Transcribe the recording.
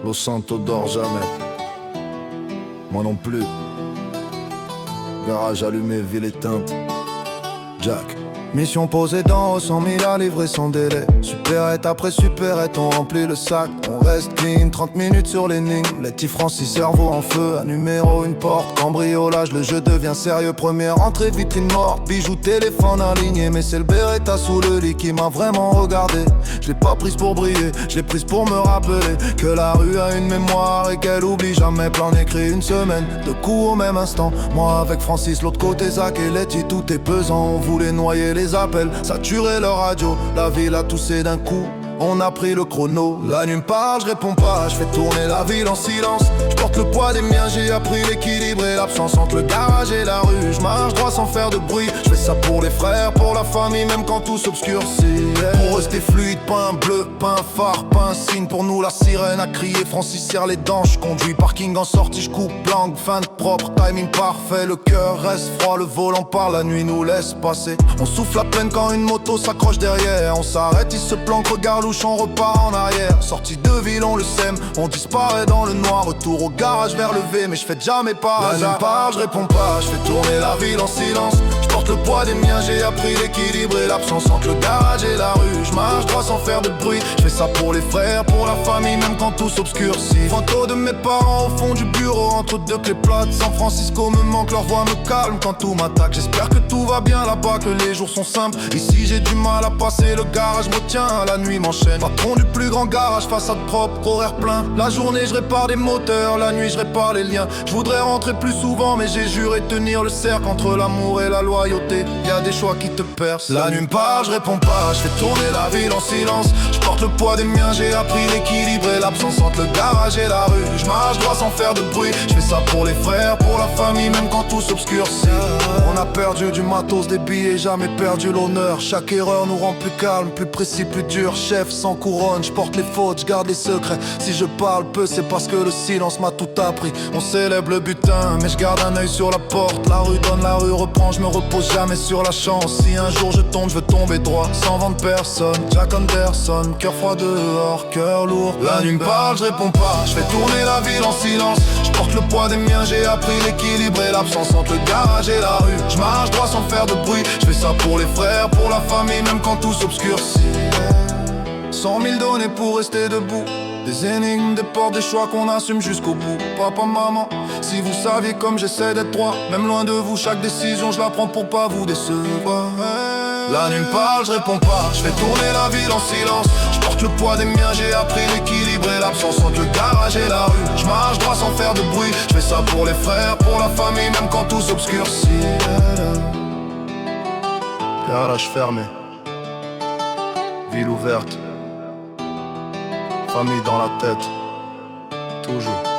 Los Santos dort jamais. Moi non plus. Garage allumé, ville éteinte. Jack. Mission posée d'en haut, 100 000 à livrer sans délai. Supérette après supérette, on remplit le sac. On reste clean, 30 minutes sur l'énigme. Letty Francis, cerveau en feu, un numéro, une porte. Cambriolage, le jeu devient sérieux. Première entrée, vitrine morte. Bijoux, téléphone aligné. Mais c'est le Beretta sous le lit qui m'a vraiment regardé. Je l'ai pas prise pour briller, je l'ai prise pour me rappeler que la rue a une mémoire et qu'elle oublie jamais. Plan écrit une semaine, deux coups au même instant. Moi avec Francis, l'autre côté Zach et Letty, tout est pesant. On voulait noyer les appels, saturer leur radio. La ville a toussé d'un coup, on a pris le chrono. La nuit me parle, je réponds pas, je fais tourner la ville en silence. Je porte le poids des miens, j'ai appris l'équilibre et l'absence entre le garage et la rue. Je marche droit sans faire de bruit, je fais ça pour les frères, pour la famille, même quand tout s'obscurcit. Pour rester fluide, pas un bleu, pas un phare, pas un signe. Pour nous la sirène a crié, Francis serre les dents. Je conduis, parking en sortie, je coupe langue, fin de propre, timing parfait. Le cœur reste froid, le volant par la nuit nous laisse passer. On souffle à peine quand une moto s'accroche derrière. On s'arrête, il se planque, regarde louche, on repart en arrière. Sortie de ville, on le sème, on disparaît dans le noir. Retour au garage vers le V, mais je fais jamais par hasard. La parle, je réponds pas, je fais tourner la ville en silence. Je porte le poids des miens, j'ai appris l'équilibre et l'absence entre le garage et la rue. Je marche droit sans faire de bruit, je fais ça pour les frères, pour la famille, même quand tout s'obscurcit. Photo de mes parents au fond du bureau, entre deux clés plates. San Francisco me manque, leur voix me calme quand tout m'attaque. J'espère que tout va bien là-bas, que les jours sont simples. Ici j'ai du mal à passer, le garage me tient, la nuit m'enchaîne. Patron du plus grand garage, façade propre, horaire plein. La journée je répare des moteurs, la nuit je répare les liens. Je voudrais rentrer plus souvent, mais j'ai juré tenir le cercle entre l'amour et la loyauté. Y'a des choix qui te percent. La nuit me parle, je réponds pas, je fais tourner la ville en silence. Je porte le poids des miens, j'ai appris l'équilibre et l'absence entre le garage et la rue. Je marche droit sans faire de bruit, je fais ça pour les frères, pour la famille, même quand tout s'obscurcit. On a perdu du matos, des billets, jamais perdu l'honneur. Chaque erreur nous rend plus calme, plus précis, plus dur. Chef sans couronne, je porte les fautes, je garde les secrets. Si je parle peu, c'est parce que le silence m'a tout appris. On célèbre le butin, mais je garde un œil sur la porte. La rue donne, la rue reprend, je me repose jamais sur la chance. Si un jour je tombe, je veux tomber droit, sans vendre personne. Jack Anderson, cœur froid dehors, cœur lourd. La nuit me parle, je réponds pas, je fais tourner la ville en silence. Je porte le poids des miens, j'ai appris l'équilibre et l'absence entre le garage et la rue. Je marche droit sans faire de bruit, je fais ça pour les frères, pour la famille, même quand tout s'obscurcit. 100 000 données pour rester debout. Des énigmes, des portes, des choix qu'on assume jusqu'au bout. Papa, maman, si vous saviez comme j'essaie d'être droit. Même loin de vous, chaque décision je la prends pour pas vous décevoir. La nuit me parle, je réponds pas, je fais tourner la ville en silence. Je porte le poids des miens, j'ai appris l'équilibre et l'absence entre le garage et la rue. Je marche droit sans faire de bruit, je fais ça pour les frères, pour la famille, même quand tout s'obscurcit. Garage fermé, ville ouverte, famille dans la tête, toujours.